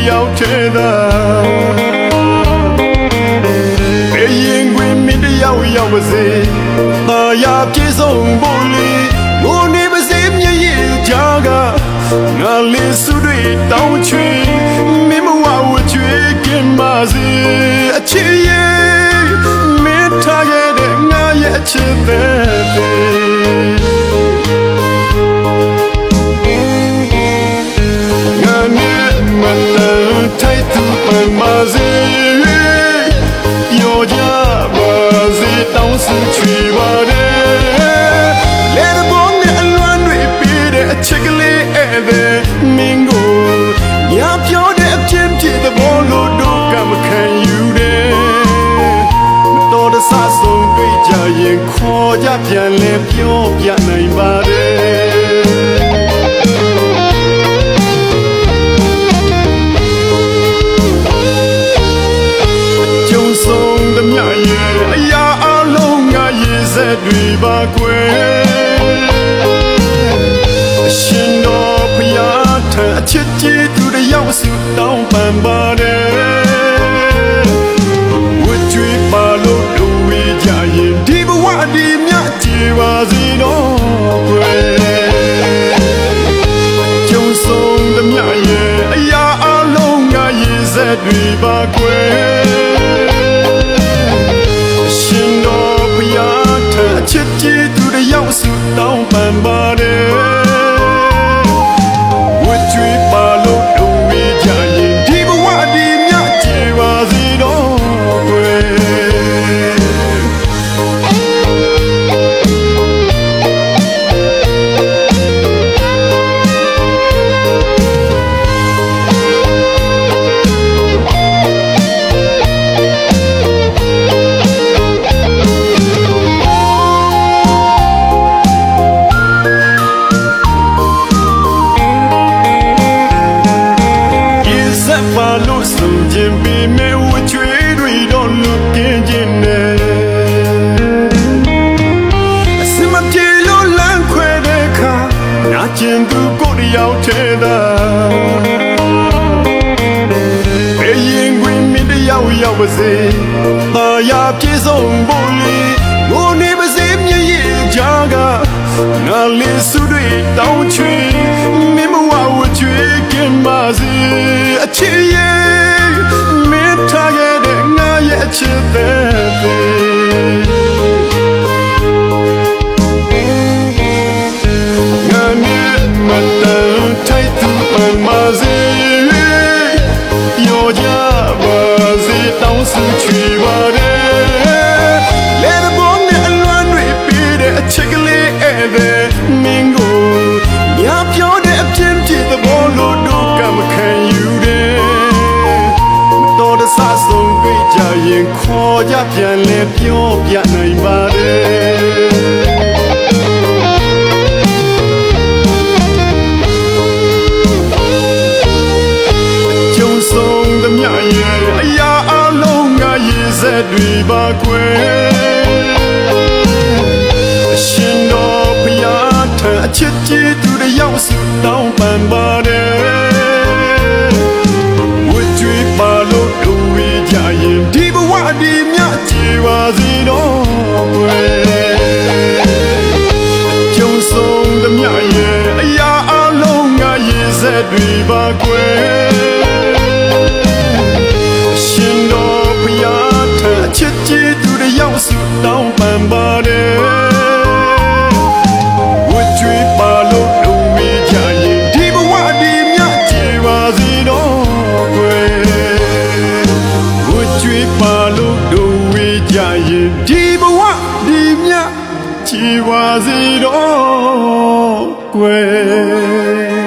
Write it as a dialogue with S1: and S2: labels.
S1: ရောက်ထဲသာဘယ်ရင်ခွင်မင်းတယောက်ရောက်ပါစေသာယာပြေဆုံးဖို့လေငိုနေပါစေမျက်ရည်ကြားကငါလေးစုတွေတောင်းချွေမင်းမဝဝချွေကင်းပါစေအချစ်ရဲ့မင်းထားခဲ့တဲ့ငါရဲ့အချစ်တဲ့တောင်းစုချွေပါတယ်လေတဘောနဲ့အလွမ်းတွေပေးတဲ့အချက်ကလေးဧည့်သည်မင်းကိုညာပြောတဲ့အပြင်းပြေသဘောလို့တို့ကမခံယူတယ်မတော်တဆဆုံးတွေ့ကြရင်ခေါ်ကြပြန်လဲပြောပြနိုင်ပါတယ်ကြုံဆုံးသမျှရဲ့အရာဆက်တွေပါကွယ်အရှင်တော်ဖျားထံအချစ်ကြီးသူတယောက်စုတောင်းပန်ပါတယ်ဝတ်ကြွေးပါလို့တို့ဝေးကြရင်ဒီဘဝဒီမြတ်ကြည်ပါစေတော့ကွယ်ကြုံဆုံးသမျှရဲ့အရာအလုံးငါရည်ဆက်တွေပါကွယ်ချစ်ကြီးသူတယောက်စုတောင်းပန်ပါတယ်ဝတ်ကြွေးပါလို့တို့ဝေးကြရင်ဒီဘဝဒီမြတ်ကြည်ပါစေတော့ကွယ်ပါလို့ဆုံးခြင်းပေးမဲ့ဝချွေးတွေတော့လွတ်ကင်းခြင်းနဲ့အစမပြေလို့လမ်းခွဲတဲ့ခါနာကျင်သူကိုယ်တယောက်ထဲသာဘယ်ရင်ခွင်မင်းတယောက်ရောက်ပါစေသာယာပြေဆုံးဖို့လေငိုနေပါစေမျက်ရည်ကြားကငါလေးစုတွေတောင်းချွေမင်းမဝဝချွေကင်းပါစေအချစ်ရဲ့မင်းထားခဲ့တဲ့ငါရဲ့အချစ်တဲ့ငါနဲ့မတန်ထိုက်သူပန်ပါစေပြောကြပါစေတောင်းစုချွေပါတယ်လေတဘောနဲ့အလွမ်းတွေပေးတဲ့အချက်ကလေးဧည့်သည်မင်းကိုညာပြောတဲ့အပြင်းပြေသဘောလို့တို့ကမခံယူတယ်မတော်တဆဆုံးတွေ့ကြရင်ခေါ်ကြပြန်လဲပြောပြနိုင်ပါတယ်ကြုံဆုံးသမျှရဲ့အရာအလုံးငါရည်ဆက်တွေပါကွယ်အရှင်တော်ဖျားထံအချစ်ကြီးသူတယောက်စုတောင်းပန်ပါတယ်ဝတ်ကြွေးပါလို့တို့ဝေးကြရင်ဒီဘဝဒီမြတ်ကြည်ပါစေတော့ကွယ်ကြုံဆုံးသမျှရဲ့အရာအလုံးငါရည်ဆက်တွေပါကွယ်အရှင်တော်ဖျားထံအချစ်ကြီးသူတယောက်စုတောင်းပန်ပါတယ်ဝတ်ကြွေးပါလို့တို့ဝေးကြရင်ဒီဘဝဒီမြတ်ကြည်ပါစေတော့ကွယ်ဝတ်ကြွေးပါလို့တို့ဝေးကြရင်ဒီဘဝဒီမြတ်ကြည်ပါစေတော့ကွယ်